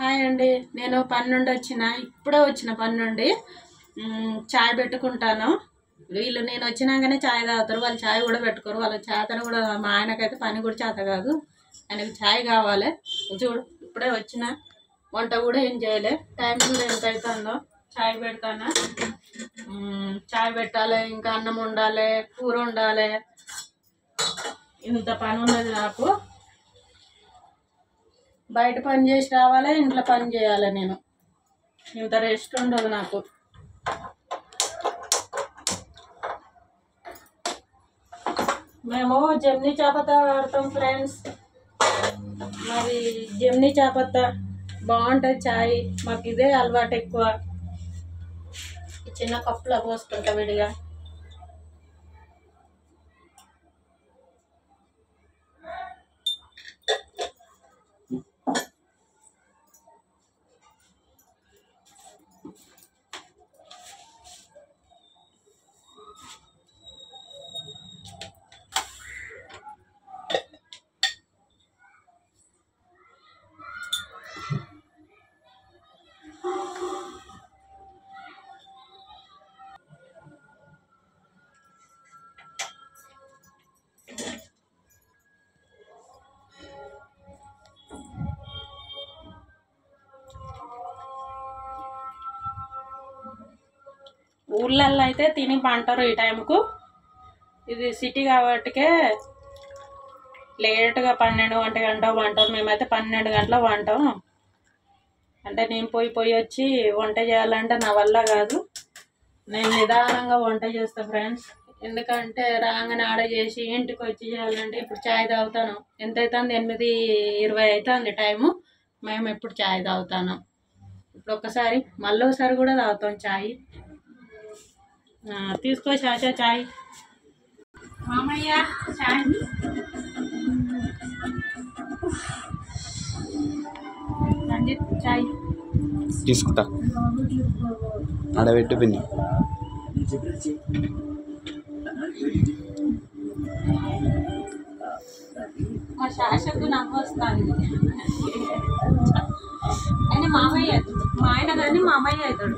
Hi అండి, నేను పని నుండి ఇప్పుడే వచ్చిన పని నుండి చాయ్ పెట్టుకుంటాను. వీళ్ళు నేను వచ్చినాకనే చాయ్ తాగుతారు, వాళ్ళు చాయ్ కూడా పెట్టుకోరు. వాళ్ళ చేతను కూడా మా ఆయనకైతే పని కూడా చేత కాదు, ఆయనకి చాయ్ కావాలి. చూడు ఇప్పుడే వచ్చిన, వంట కూడా ఏం చేయలే, టైం కూడా ఎంత అవుతుందో. చాయ్ పెడతాను, చాయ్ పెట్టాలి, ఇంకా అన్నం వండాలి, కూర వండాలి, ఇంత పని ఉన్నది నాకు. బయట పని చేసి రావాలి, ఇంట్లో పని చేయాలి. నేను ఇంత రెస్ట్ ఉండదు నాకు. మేము జమ్నీ చాపత్తా వాడతాం ఫ్రెండ్స్. మరి జమ్నీ చాపత్తా బాగుంటుంది చాయ్, మాకు ఇదే అలవాటు ఎక్కువ. చిన్న కప్పులో పోసుకుంటా విడిగా. ఊళ్ళల్లో అయితే తిని పంటారు ఈ టైంకు. ఇది సిటీ కాబట్టికే లేటుగా 12 గంటలకు వంటారు. మేమైతే 12 గంటలకు వంటాం. అంటే నేను పోయి వచ్చి వంట చేయాలంటే నా వల్ల కాదు. నేను నిదానంగా వంట చేస్తా ఫ్రెండ్స్. ఎందుకంటే రాగానే ఆర్డర్ చేసి ఇంటికి వచ్చి చేయాలంటే, ఇప్పుడు చాయ్ తాగుతాను. ఎంత అవుతుంది? 8:20 అవుతుంది టైము. మేము ఎప్పుడు చాయ్ తాగుతాను. ఇప్పుడు ఒక్కసారి మళ్ళీ ఒకసారి కూడా తాగుతాం చాయ్. తీసుకో చాచా చాయ్. మామయ్య చాయ్ రంజిత్ చాయ్ తీసుకుంటా, ఆడబెట్టు పిన్ని. మా శాషకు నవ్వొస్తుంది. ఆయన మామయ్య, మా ఆయన కానీ మామయ్య అవుతాడు.